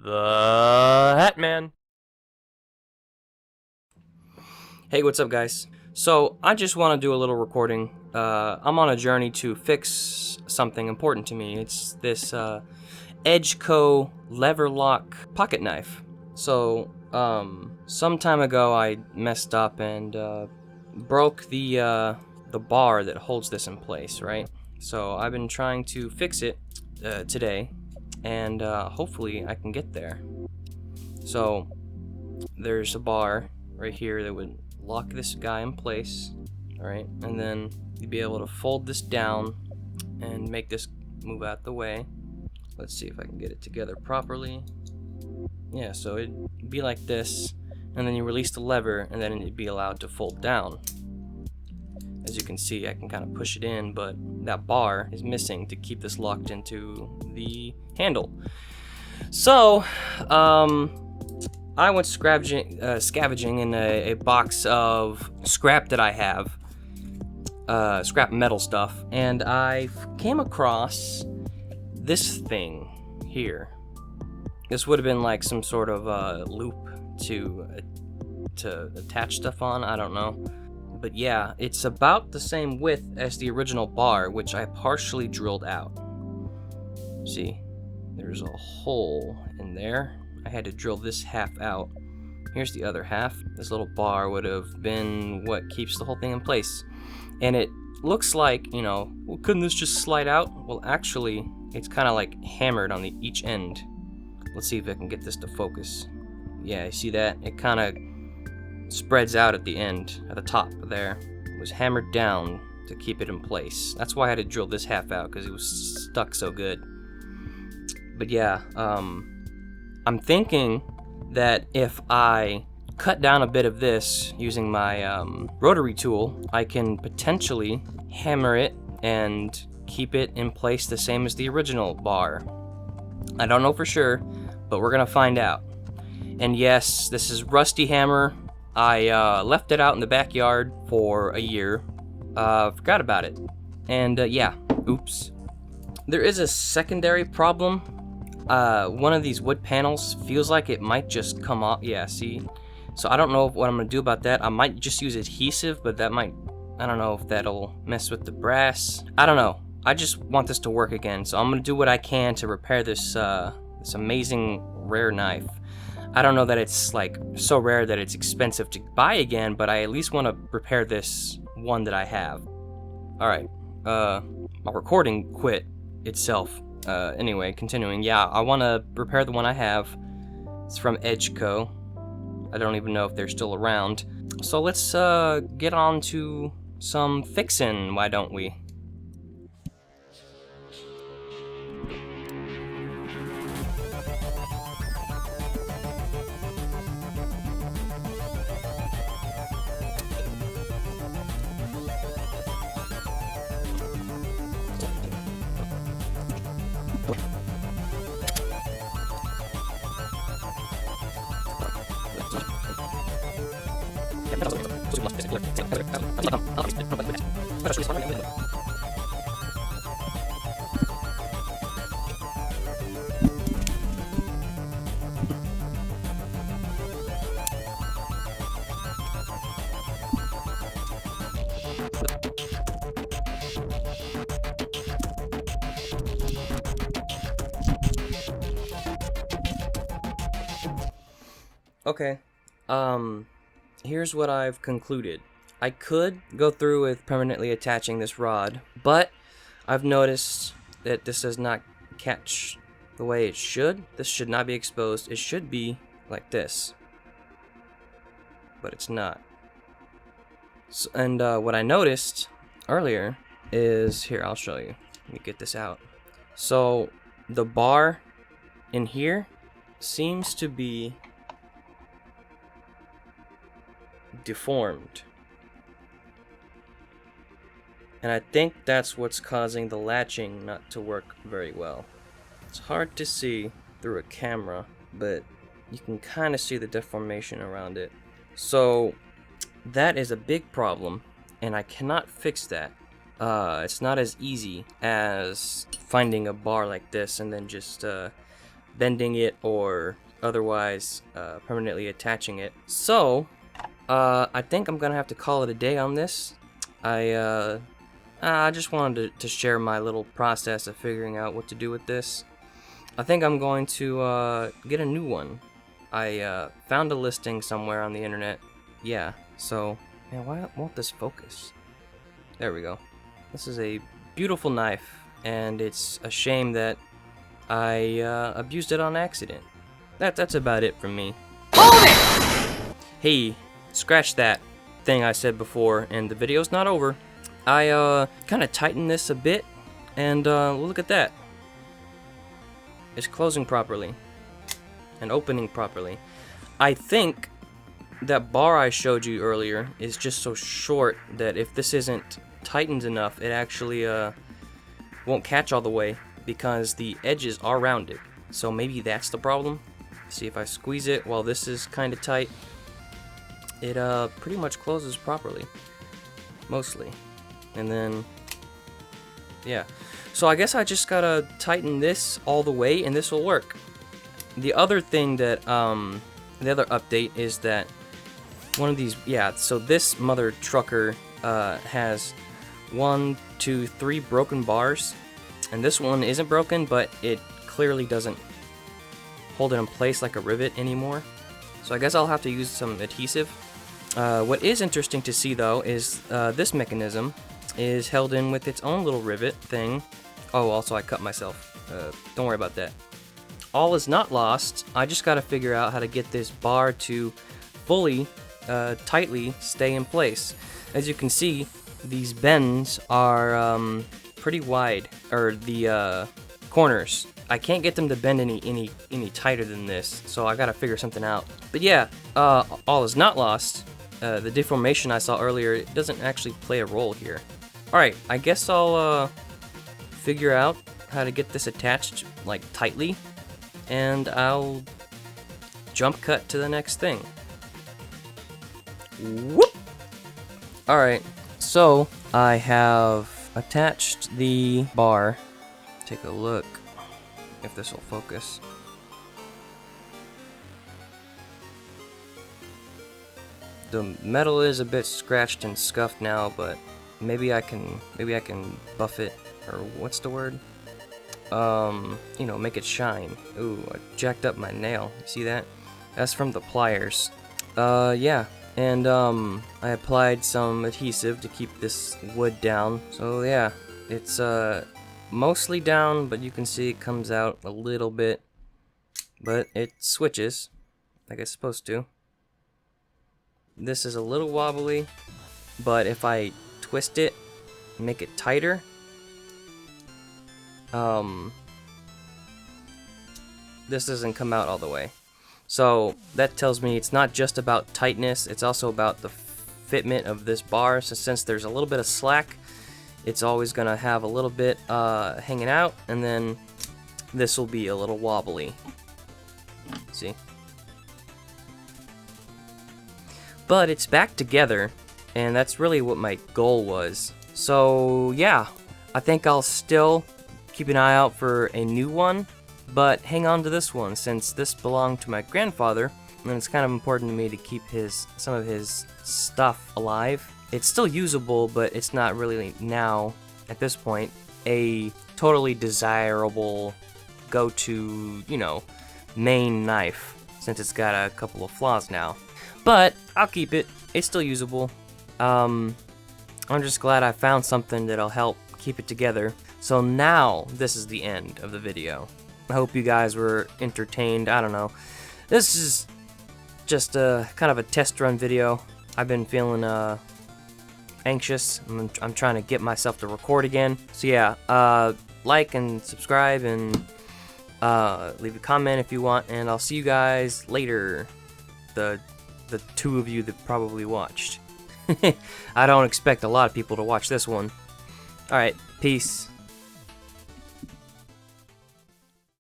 The Hat Man. Hey, what's up, guys? So, I just want to do a little recording. I'm on a journey to fix something important to me. It's this Edgeco lever lock pocket knife. So, some time ago I messed up and broke the bar that holds this in place, right? So, I've been trying to fix it today, and hopefully I can get there. So, there's a bar right here that would lock this guy in place, alright, and then you'd be able to fold this down and make this move out the way. Let's see if I can get it together properly. Yeah, so it'd be like this, and then you release the lever, and then it'd be allowed to fold down. As you can see, I can kind of push it in, but that bar is missing to keep this locked into the handle. So, I went scavenging in a box of scrap that I have, scrap metal stuff, and I came across this thing here. This would have been like some sort of loop to attach stuff on, I don't know. But yeah, it's about the same width as the original bar, which I partially drilled out. See, there's a hole in there. I had to drill this half out. Here's the other half. This little bar would have been what keeps the whole thing in place. And it looks like, you know, well, couldn't this just slide out? Well, actually, it's kind of like hammered on each end. Let's see if I can get this to focus. Yeah, you see that? It kind of spreads out at the end, at the top there. It was hammered down to keep it in place. That's why I had to drill this half out, because it was stuck so good. But yeah, I'm thinking that if I cut down a bit of this using my rotary tool, I can potentially hammer it and keep it in place the same as the original bar. I don't know for sure, but we're gonna find out. And yes, this is rusty hammer. I left it out in the backyard for a year. Forgot about it. And yeah, oops. There is a secondary problem. One of these wood panels feels like it might just come off. Yeah, see? So I don't know what I'm gonna do about that. I might just use adhesive, but that might, I don't know if that'll mess with the brass. I don't know. I just want this to work again, so I'm gonna do what I can to repair this this amazing rare knife. I don't know that it's like so rare that it's expensive to buy again, but I at least want to repair this one that I have. Alright, my recording quit itself. Anyway, continuing. Yeah, I want to repair the one I have. It's from Edgeco. I don't even know if they're still around. So let's get on to some fixing, why don't we? Okay, here's what I've concluded. I could go through with permanently attaching this rod, but I've noticed that this does not catch the way it should. This should not be exposed. It should be like this, but it's not. So, and what I noticed earlier is, here, I'll show you. Let me get this out. So the bar in here seems to be deformed, and I think that's what's causing the latching not to work very well. It's hard to see through a camera, but you can kind of see the deformation around it. So that is a big problem, and I cannot fix that. It's not as easy as finding a bar like this and then just bending it or otherwise permanently attaching it. So I think I'm gonna have to call it a day on this. I just wanted to share my little process of figuring out what to do with this. I think I'm going to get a new one. I found a listing somewhere on the internet. Yeah, so, man, why won't this focus? There we go. This is a beautiful knife, and it's a shame that I abused it on accident. That's about it from me. Hold it! Hey, scratch that thing I said before, and the video's not over. I kind of tightened this a bit, and look at that. It's closing properly and opening properly. I think that bar I showed you earlier is just so short that if this isn't tightened enough, it actually won't catch all the way because the edges are rounded. So maybe that's the problem. See, if I squeeze it while this is kind of tight, it pretty much closes properly, mostly. And then, yeah. So I guess I just gotta tighten this all the way and this will work. The other thing that, the other update is that one of these, yeah, so this mother trucker has 1, 2, 3 broken bars. And this one isn't broken, but it clearly doesn't hold it in place like a rivet anymore. So I guess I'll have to use some adhesive. What is interesting to see though is this mechanism is held in with its own little rivet thing. Oh, also I cut myself. Don't worry about that. All is not lost. I just gotta figure out how to get this bar to fully, tightly stay in place. As you can see, these bends are pretty wide, or the corners. I can't get them to bend any tighter than this, so I gotta figure something out. But yeah, all is not lost. The deformation I saw earlier, it doesn't actually play a role here. Alright, I guess I'll figure out how to get this attached, like, tightly, and I'll jump cut to the next thing. Whoop! Alright, so I have attached the bar. Take a look if this will focus. The metal is a bit scratched and scuffed now, but maybe I can buff it, or what's the word? You know, make it shine. Ooh, I jacked up my nail. You see that? That's from the pliers. Yeah. And I applied some adhesive to keep this wood down. So yeah, it's mostly down, but you can see it comes out a little bit. But it switches like it's supposed to. This is a little wobbly, but if I twist it, make it tighter, this doesn't come out all the way. So that tells me it's not just about tightness, it's also about the fitment of this bar. So since there's a little bit of slack, it's always gonna have a little bit hanging out, and then this will be a little wobbly. See? But it's back together, and that's really what my goal was. So yeah, I think I'll still keep an eye out for a new one, but hang on to this one since this belonged to my grandfather, and it's kind of important to me to keep some of his stuff alive. It's still usable, but it's not really now, at this point, a totally desirable go-to, you know, main knife, since it's got a couple of flaws now. But I'll keep it. It's still usable. I'm just glad I found something that'll help keep it together. So now this is the end of the video. I hope you guys were entertained. I don't know. This is just a kind of a test run video. I've been feeling anxious. I'm trying to get myself to record again. So yeah, like and subscribe and leave a comment if you want, and I'll see you guys later. The two of you that probably watched. I don't expect a lot of people to watch this one. Alright, peace.